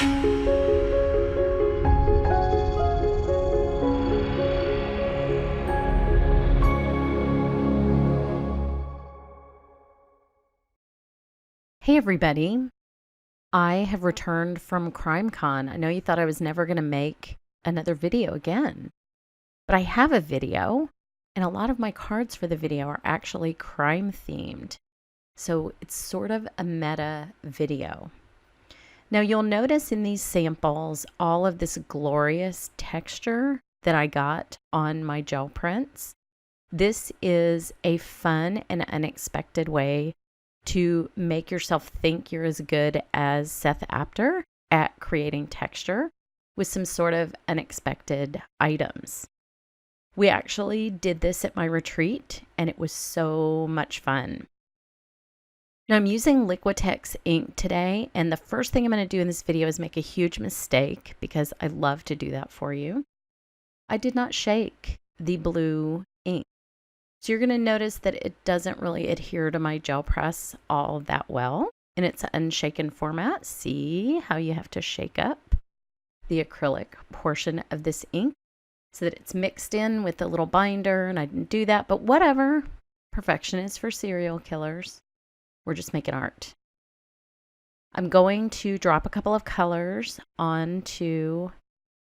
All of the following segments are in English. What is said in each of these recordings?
Hey everybody, I have returned from CrimeCon. I know you thought I was never going to make another video again, but I have a video, and a lot of my cards for the video are actually crime themed. So it's sort of a meta video. Now you'll notice in these samples all of this glorious texture that I got on my gel prints. This is a fun and unexpected way to make yourself think you're as good as Seth Apter at creating texture with some sort of unexpected items. We actually did this at my retreat, and it was so much fun. Now I'm using Liquitex ink today, and the first thing I'm going to do in this video is make a huge mistake because I love to do that for you. I did not shake the blue ink. So you're going to notice that it doesn't really adhere to my gel press all that well in its unshaken format. See how you have to shake up the acrylic portion of this ink so that it's mixed in with the little binder, and I didn't do that, but whatever. Perfection is for serial killers. We're just making art. I'm going to drop a couple of colors onto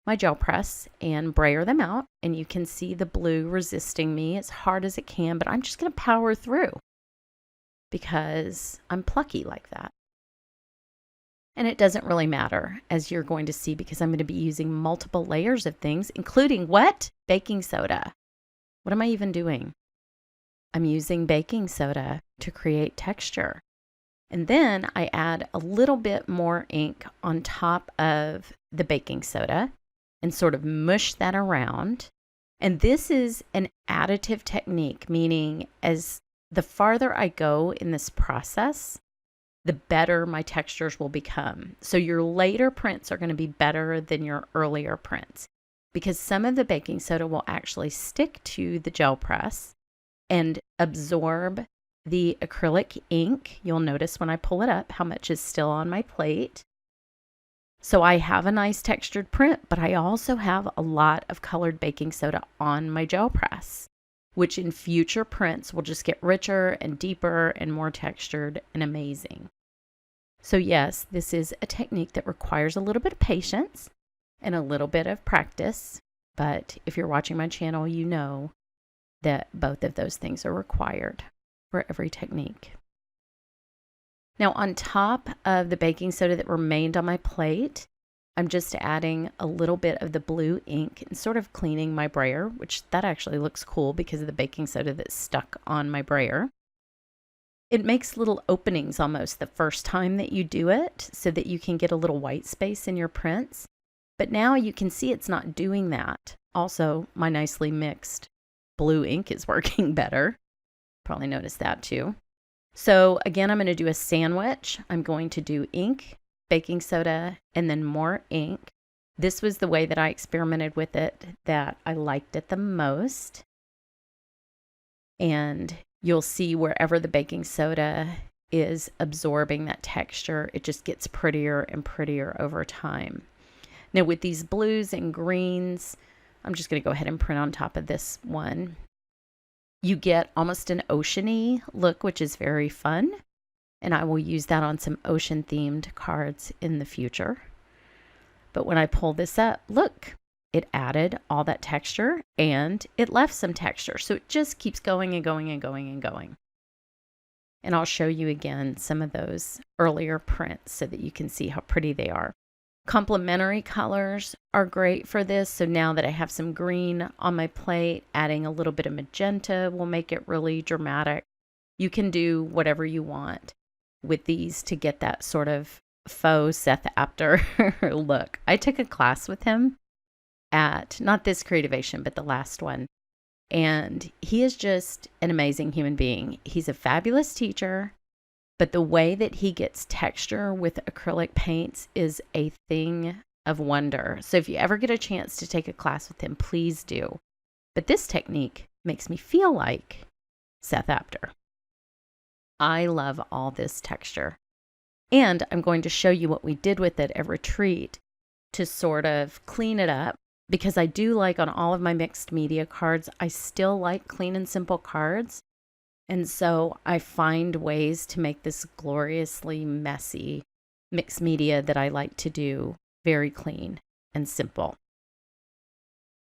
my gel press and brayer them out, and you can see the blue resisting me as hard as it can, but I'm just going to power through because I'm plucky like that. And it doesn't really matter, as you're going to see, because I'm going to be using multiple layers of things, including what? Baking soda. What am I even doing? I'm using baking soda to create texture. And then I add a little bit more ink on top of the baking soda and sort of mush that around. And this is an additive technique, meaning as the farther I go in this process, the better my textures will become. So your later prints are going to be better than your earlier prints because some of the baking soda will actually stick to the gel press and absorb the acrylic ink. You'll notice when I pull it up how much is still on my plate. So I have a nice textured print, but I also have a lot of colored baking soda on my gel press, which in future prints will just get richer and deeper and more textured and amazing. So yes, this is a technique that requires a little bit of patience and a little bit of practice, but if you're watching my channel, you know that both of those things are required for every technique. Now on top of the baking soda that remained on my plate, I'm just adding a little bit of the blue ink and sort of cleaning my brayer, which that actually looks cool because of the baking soda that's stuck on my brayer. It makes little openings almost the first time that you do it so that you can get a little white space in your prints. But now you can see it's not doing that. Also, my nicely mixed blue ink is working better. Probably noticed that too. So again, I'm going to do a sandwich. I'm going to do ink, baking soda, and then more ink. This was the way that I experimented with it that I liked it the most. And you'll see wherever the baking soda is absorbing that texture, it just gets prettier and prettier over time. Now with these blues and greens, I'm just going to go ahead and print on top of this one. You get almost an oceany look, which is very fun. And I will use that on some ocean themed cards in the future. But when I pull this up, look, it added all that texture and it left some texture. So it just keeps going and going and going and going. And I'll show you again some of those earlier prints so that you can see how pretty they are. Complementary colors are great for this. So now that I have some green on my plate, adding a little bit of magenta will make it really dramatic. You can do whatever you want with these to get that sort of faux Seth Apter look. I took a class with him at, not this Creativation, but the last one. And he is just an amazing human being. He's a fabulous teacher. But the way that he gets texture with acrylic paints is a thing of wonder. So if you ever get a chance to take a class with him, please do. But this technique makes me feel like Seth Apter. I love all this texture. And I'm going to show you what we did with it at retreat to sort of clean it up, because I do like on all of my mixed media cards, I still like clean and simple cards. And so I find ways to make this gloriously messy mixed media that I like to do very clean and simple.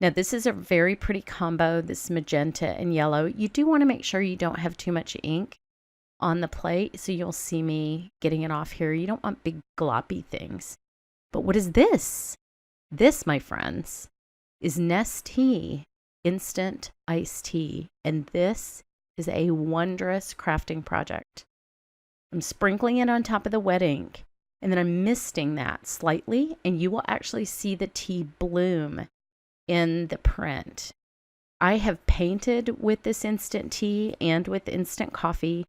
Now this is a very pretty combo, this magenta and yellow. You do want to make sure you don't have too much ink on the plate, so you'll see me getting it off here. You don't want big gloppy things. But what is this? This, my friends, is Nestea Instant Iced Tea, and this is a wondrous crafting project. I'm sprinkling it on top of the wet ink, and then I'm misting that slightly, and you will actually see the tea bloom in the print. I have painted with this instant tea and with instant coffee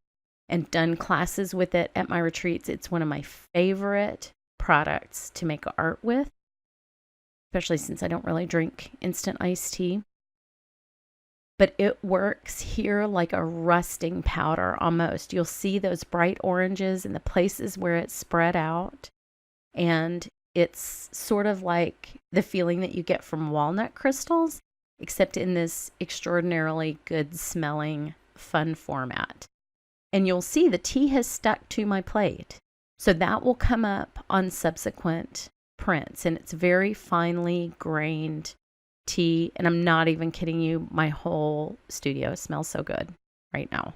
and done classes with it at my retreats. It's one of my favorite products to make art with, especially since I don't really drink instant iced tea. But it works here like a rusting powder almost. You'll see those bright oranges in the places where it's spread out. And it's sort of like the feeling that you get from walnut crystals, except in this extraordinarily good smelling, fun format. And you'll see the tea has stuck to my plate. So that will come up on subsequent prints. And it's very finely grained tea. And I'm not even kidding you, my whole studio smells so good right now.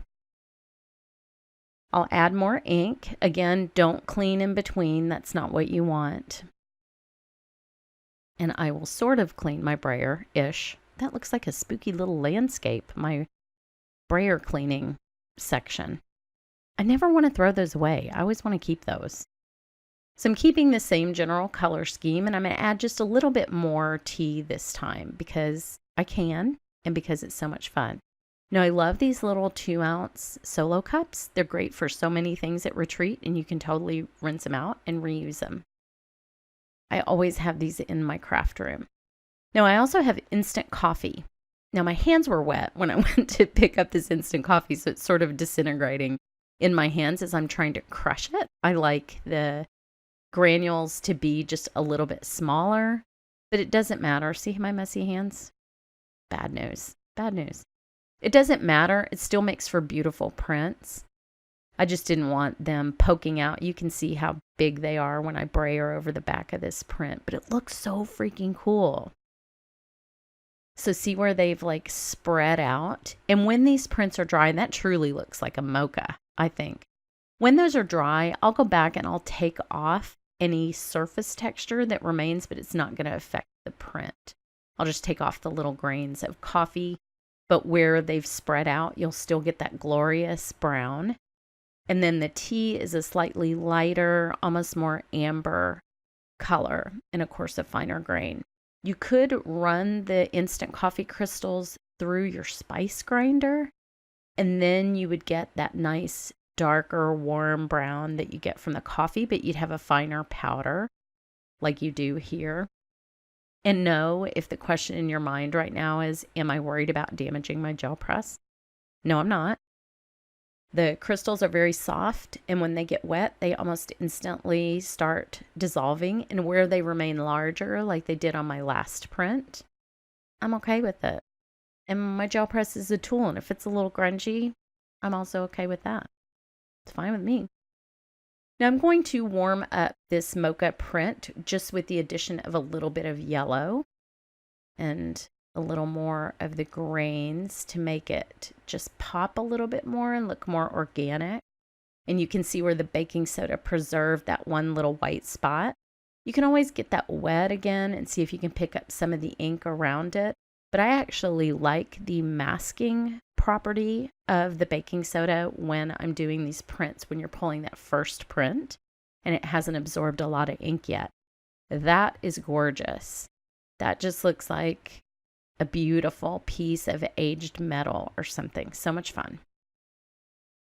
I'll add more ink. Again, don't clean in between. That's not what you want. And I will sort of clean my brayer-ish. That looks like a spooky little landscape, my brayer cleaning section. I never want to throw those away. I always want to keep those. So I'm keeping the same general color scheme, and I'm going to add just a little bit more tea this time because I can and because it's so much fun. Now, I love these little 2-ounce solo cups. They're great for so many things at retreat, and you can totally rinse them out and reuse them. I always have these in my craft room. Now, I also have instant coffee. Now, my hands were wet when I went to pick up this instant coffee, so it's sort of disintegrating in my hands as I'm trying to crush it. I like the granules to be just a little bit smaller, but it doesn't matter. See my messy hands? Bad news. Bad news. It doesn't matter. It still makes for beautiful prints. I just didn't want them poking out. You can see how big they are when I brayer over the back of this print, but it looks so freaking cool. So see where they've like spread out? And when these prints are dry, and that truly looks like a mocha, I think. When those are dry, I'll go back and I'll take off any surface texture that remains, but it's not going to affect the print. I'll just take off the little grains of coffee, but where they've spread out, you'll still get that glorious brown. And then the tea is a slightly lighter, almost more amber color, and of course a finer grain. You could run the instant coffee crystals through your spice grinder, and then you would get that nice darker warm brown that you get from the coffee, but you'd have a finer powder like you do here. And no, if the question in your mind right now is, am I worried about damaging my gel press? No, I'm not. The crystals are very soft, and when they get wet, they almost instantly start dissolving. And where they remain larger, like they did on my last print, I'm okay with it. And my gel press is a tool, and if it's a little grungy, I'm also okay with that. It's fine with me. Now I'm going to warm up this mocha print just with the addition of a little bit of yellow and a little more of the grains to make it just pop a little bit more and look more organic. And you can see where the baking soda preserved that one little white spot. You can always get that wet again and see if you can pick up some of the ink around it. But I actually like the masking property of the baking soda when I'm doing these prints, when you're pulling that first print and it hasn't absorbed a lot of ink yet. That is gorgeous. That just looks like a beautiful piece of aged metal or something. So much fun.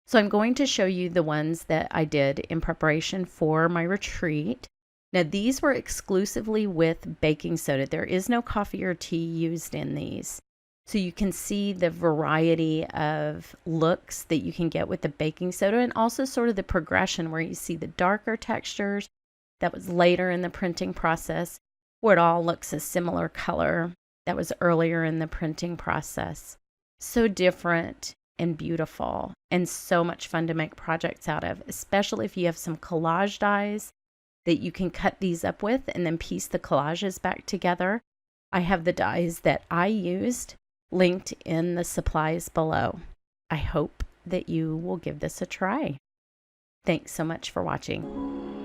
So I'm going to show you the ones that I did in preparation for my retreat. Now these were exclusively with baking soda. There is no coffee or tea used in these. So you can see the variety of looks that you can get with the baking soda, and also sort of the progression where you see the darker textures that was later in the printing process, where it all looks a similar color that was earlier in the printing process. So different and beautiful, and so much fun to make projects out of, especially if you have some collage dies that you can cut these up with and then piece the collages back together. I have the dies that I used linked in the supplies below. I hope that you will give this a try. Thanks so much for watching.